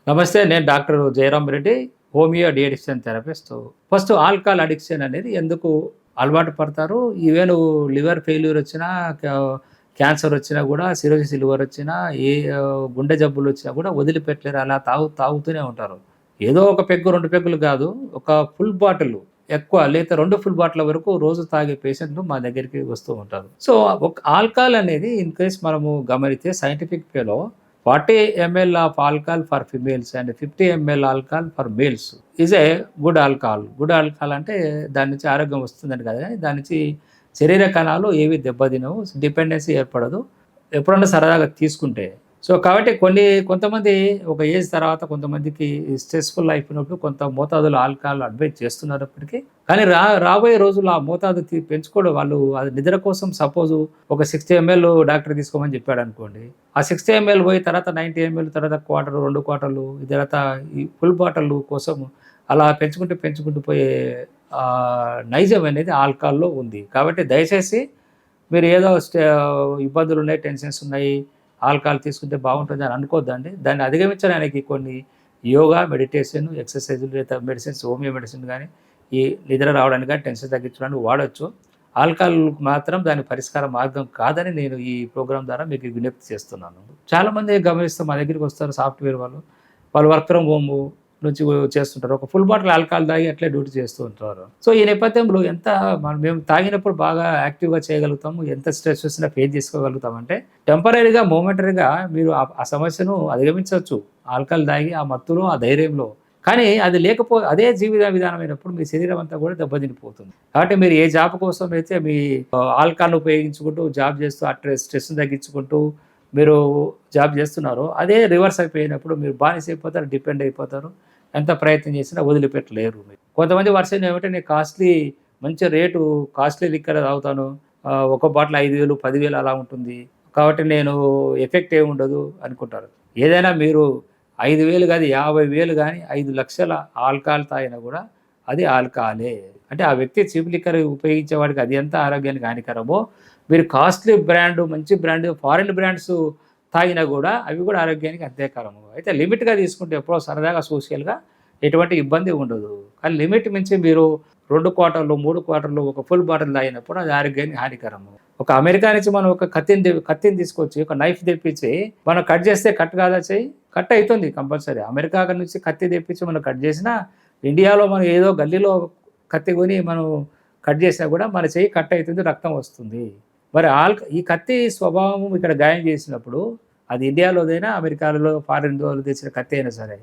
నమస్తే. నేను doctor Jayaram Reddy, homeo dietician therapist. First alcohol addiction అనేది ఎందుకు అలవాటు పడతారు? ఈవెన్ లివర్ ఫెయిల్యూర్ వచ్చినా, క్యాన్సర్ వచ్చినా కూడా, సిరోసిస్ లివర్ వచ్చినా, గుండె జబ్బులు వచ్చినా కూడా వదిలిపెట్టలేరు. అలా తాగుతూనే ఉంటారు. ఏదో ఒక పెగ్గు, 2 పెగ్గులు కాదు. ఒక ఫుల్ బాటిల్ ఎక్కువ లేదా 2 ఫుల్ బాటిల్ వరకు రోజు తాగే పేషెంట్లు మా దగ్గరికి వస్తూ ఉంటారు. సో, ఒక ఆల్కహాల్ అనేది ఇన్ కేస్ మనము గమనిస్తే సైంటిఫిక్ వేలో 40 ML of alcohol for females and 50 ML alcohol for males is a good alcohol. Good alcohol అంటే దాని నుంచి ఆరోగ్యం వస్తుందని కాదు గానీ, దాని నుంచి శరీర కణాలు ఏవి దెబ్బతినవు, డిపెండెన్సీ ఏర్పడదు. ఎప్పుడన్నా సరదాగా తీసుకుంటే. సో, కాబట్టి కొంతమంది ఒక ఏజ్ తర్వాత కొంతమందికి స్ట్రెస్‌ఫుల్ లైఫ్ ఉన్నప్పుడు కొంత మోతాదులో ఆల్కహాల్ అడ్వైజ్ చేస్తున్నప్పటికీ, కానీ రాబోయే రోజుల్లో ఆ మోతాదు పెంచుకోవడం వాళ్ళు అది నిద్ర కోసం సపోజు ఒక 60 ఎంఎల్ డాక్టర్ తీసుకోమని చెప్పాడనుకోండి. ఆ 60 ఎంఎల్ పోయి తర్వాత 90 ఎంఎల్ తర్వాత క్వార్టర్, 2 క్వార్టర్లు తర్వాత ఈ ఫుల్ బాటిల్ కోసం అలా పెంచుకుంటూ పోయే నైజం అనేది ఆల్కహాల్‌లో ఉంది. కాబట్టి దయచేసి మీరు ఏదో ఇబ్బందులున్నాయి, టెన్షన్స్ ఉన్నాయి, ఆల్కహాల్ తీసుకుంటే బాగుంటుంది అని అనుకోవద్దండి. దాన్ని అధిగమించడానికి కొన్ని యోగా, మెడిటేషన్, ఎక్సర్సైజులు లేదా మెడిసిన్స్, హోమియో మెడిసిన్ గానీ, ఈ నిద్ర రావడానికి గానీ, టెన్షన్ తగ్గించడానికి వాడొచ్చు. ఆల్కహాల్ మాత్రం దాని పరిష్కార మార్గం కాదని నేను ఈ ప్రోగ్రామ్ ద్వారా మీకు విజ్ఞప్తి చేస్తున్నాను. చాలామంది గమనిస్తే మా దగ్గరికి వస్తారు సాఫ్ట్‌వేర్ వాళ్ళు. వాళ్ళు వర్క్ ఫ్రమ్ హోమ్ నుంచి చేస్తుంటారు. ఒక ఫుల్ బాటిల్ ఆల్కహాల్ తాగి అట్లే డ్యూటీ చేస్తూ ఉంటారు. సో, ఈ నేపథ్యంలో మేము తాగినప్పుడు బాగా యాక్టివ్‌గా చేయగలుగుతాము, ఎంత స్ట్రెస్ వచ్చినా ఫేస్ చేసుకోగలుగుతామంటే టెంపరరీగా, మొమెంటరీగా మీరు ఆ సమస్యను అధిగమించొచ్చు. ఆల్కహాల్ తాగి ఆ మత్తులో, ఆ ధైర్యంలో. కానీ అది అదే జీవిత విధానమైనప్పుడు మీ శరీరం అంతా కూడా దెబ్బతినిపోతుంది. కాబట్టి మీరు ఏ జాబ్ కోసం అయితే మీ ఆల్కహాల్‌ని ఉపయోగించుకుంటూ జాబ్ చేస్తూ ఆ స్ట్రెస్‌ని తగ్గించుకుంటూ మీరు జాబ్ చేస్తున్నారో, అదే రివర్స్ అయిపోయినప్పుడు మీరు బానిస అయిపోతారు, డిపెండ్ అయిపోతారు. ఎంత ప్రయత్నం చేసినా వదిలిపెట్టలేరు మీరు. కొంతమంది వర్షన్ ఏమంటే నేను మంచి రేటు కాస్ట్లీ లిక్కర్ తాగుతాను. ఒక బాటిల్ 5,000, 10,000 అలా ఉంటుంది. కాబట్టి నేను ఎఫెక్ట్ ఏముండదు అనుకుంటారు. ఏదైనా మీరు 5,000 కాదు, 50,000 గానీ 5,00,000 ఆల్కహాల్ తాగినా కూడా అది ఆల్కహాలే. అంటే ఆ వ్యక్తి చీప్ లిక్కర్ ఉపయోగించేవాడికి అది ఎంత ఆరోగ్యానికి హానికరమో, మీరు కాస్ట్లీ బ్రాండ్, మంచి బ్రాండ్, ఫారిన్ బ్రాండ్స్ తాగినా కూడా అవి కూడా ఆరోగ్యానికి అంతే కారము. అయితే లిమిట్‌గా తీసుకుంటే ఎప్పుడో సరదాగా సోషల్‌గా ఎటువంటి ఇబ్బంది ఉండదు. కానీ లిమిట్ మించి మీరు 2 క్వార్టర్లు, 3 క్వార్టర్లు ఒక ఫుల్ బాటిల్ తాగినప్పుడు అది ఆరోగ్యానికి హానికరము. ఒక అమెరికా నుంచి మనం ఒక కత్తిని తీసుకొచ్చి, ఒక నైఫ్ తెప్పించి మనం కట్ చేస్తే కట్ కాదా చెయ్యి? కట్ అయితుంది కంపల్సరీ. అమెరికా నుంచి కత్తి తెప్పించి మనం కట్ చేసినా, ఇండియాలో మనం ఏదో గల్లీలో కత్తి కొని మనం కట్ చేసినా కూడా మన చెయ్యి కట్ అయితుంది, రక్తం వస్తుంది. మరి ఈ కత్తి స్వభావం ఇక్కడ గాయం చేసినప్పుడు అది ఇండియాలోదైనా, అమెరికాలో, ఫారిన్‌లో తెచ్చిన కత్తి అయినా సరే